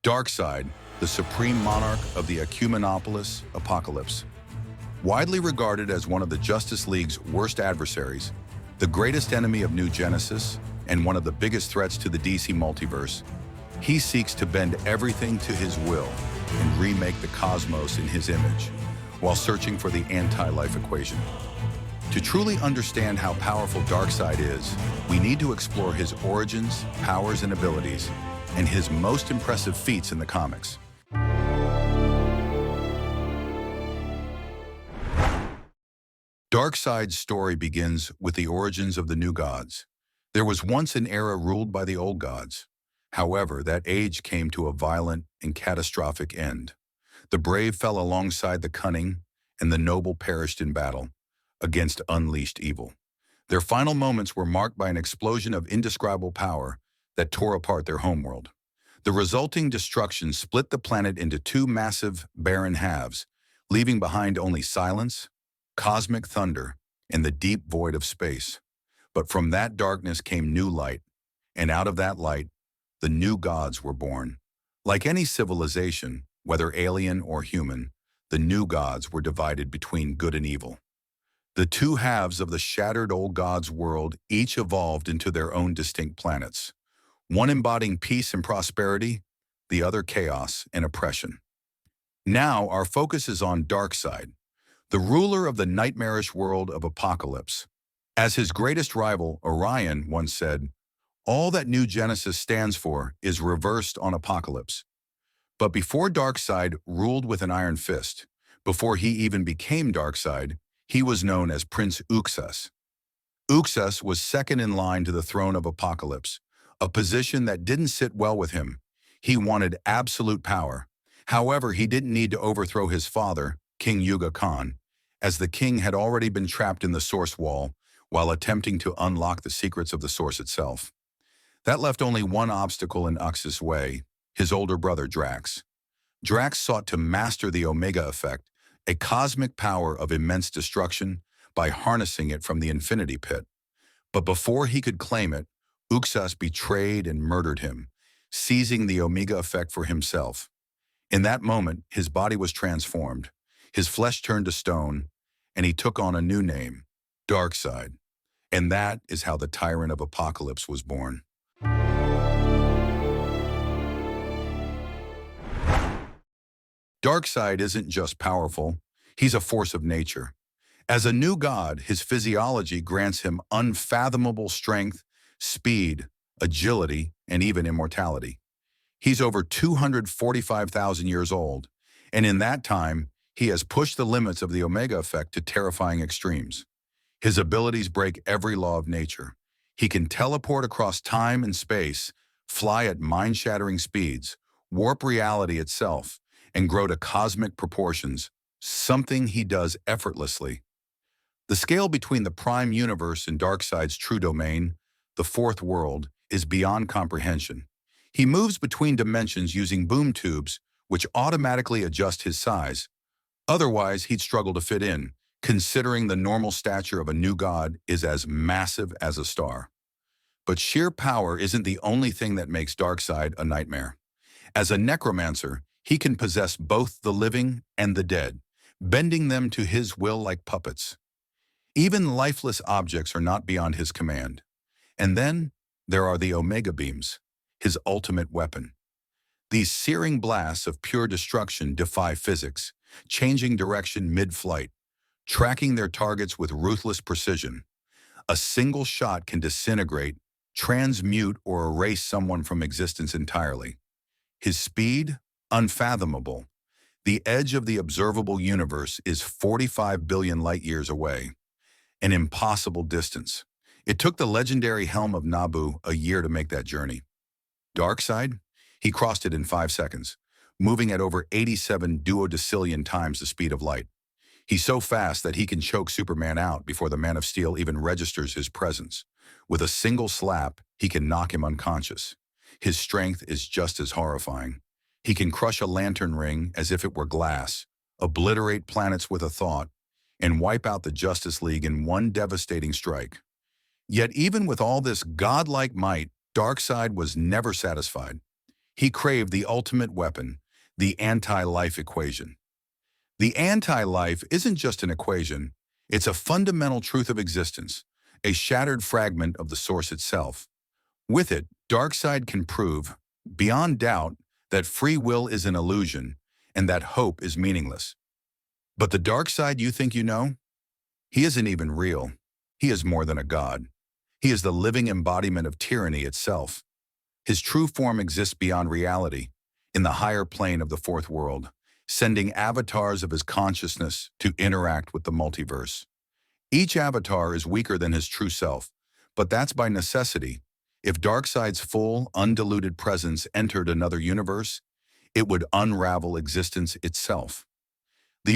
Darkseid, the supreme monarch of the ecumenopolis Apokolips. Widely regarded as one of the Justice League's worst adversaries, the greatest enemy of New Genesis, and one of the biggest threats to the DC multiverse, he seeks to bend everything to his will and remake the cosmos in his image, while searching for the anti-life equation. To truly understand how powerful Darkseid is, we need to explore his origins, powers, and abilities, and his most impressive feats in the comics. Darkseid's story begins with the origins of the new gods. There was once an era ruled by the old gods. However, that age came to a violent and catastrophic end. The brave fell alongside the cunning, and the noble perished in battle against unleashed evil. Their final moments were marked by an explosion of indescribable power that tore apart their homeworld. The resulting destruction split the planet into two massive, barren halves, leaving behind only silence, cosmic thunder, and the deep void of space. But from that darkness came new light, and out of that light, the new gods were born. Like any civilization, whether alien or human, the new gods were divided between good and evil. The two halves of the shattered old gods' world each evolved into their own distinct planets, one embodying peace and prosperity, the other chaos and oppression. Now our focus is on Darkseid, the ruler of the nightmarish world of Apokolips. As his greatest rival, Orion, once said, "All that New Genesis stands for is reversed on Apokolips." But before Darkseid ruled with an iron fist, before he even became Darkseid, he was known as Prince Uxas. Uxas was second in line to the throne of Apokolips, a position that didn't sit well with him. He wanted absolute power. However, he didn't need to overthrow his father, King Yuga Khan, as the king had already been trapped in the Source Wall while attempting to unlock the secrets of the Source itself. That left only one obstacle in Uxas' way: his older brother Drax. Drax sought to master the Omega Effect, a cosmic power of immense destruction, by harnessing it from the Infinity Pit. But before he could claim it, Uxas betrayed and murdered him, seizing the Omega Effect for himself. In that moment, his body was transformed, his flesh turned to stone, and he took on a new name, Darkseid. And that is how the Tyrant of Apokolips was born. Darkseid isn't just powerful, he's a force of nature. As a new god, his physiology grants him unfathomable strength, speed, agility, and even immortality. He's over 245,000 years old, and in that time, he has pushed the limits of the Omega Effect to terrifying extremes. His abilities break every law of nature. He can teleport across time and space, fly at mind-shattering speeds, warp reality itself, and grow to cosmic proportions, something he does effortlessly. The scale between the prime universe and Darkseid's true domain, the fourth world, is beyond comprehension. He moves between dimensions using boom tubes, which automatically adjust his size. Otherwise, he'd struggle to fit in, considering the normal stature of a new god is as massive as a star. But sheer power isn't the only thing that makes Darkseid a nightmare. As a necromancer, he can possess both the living and the dead, bending them to his will like puppets. Even lifeless objects are not beyond his command. And then there are the Omega Beams, his ultimate weapon. These searing blasts of pure destruction defy physics, changing direction mid-flight, tracking their targets with ruthless precision. A single shot can disintegrate, transmute, or erase someone from existence entirely. His speed? Unfathomable. The edge of the observable universe is 45 billion light-years away, an impossible distance. It took the legendary Helm of Nabu a year to make that journey. Darkseid? He crossed it in 5 seconds, moving at over 87 duodecillion times the speed of light. He's so fast that he can choke Superman out before the Man of Steel even registers his presence. With a single slap, he can knock him unconscious. His strength is just as horrifying. He can crush a lantern ring as if it were glass, obliterate planets with a thought, and wipe out the Justice League in one devastating strike. Yet even with all this godlike might, Darkseid was never satisfied. He craved the ultimate weapon, the anti-life equation. The anti-life isn't just an equation, it's a fundamental truth of existence, a shattered fragment of the source itself. With it, Darkseid can prove, beyond doubt, that free will is an illusion and that hope is meaningless. But the Darkseid you think you know? He isn't even real. He is more than a god. He is the living embodiment of tyranny itself. His true form exists beyond reality, in the higher plane of the fourth world, sending avatars of his consciousness to interact with the multiverse. Each avatar is weaker than his true self, but that's by necessity. If Darkseid's full, undiluted presence entered another universe, it would unravel existence itself.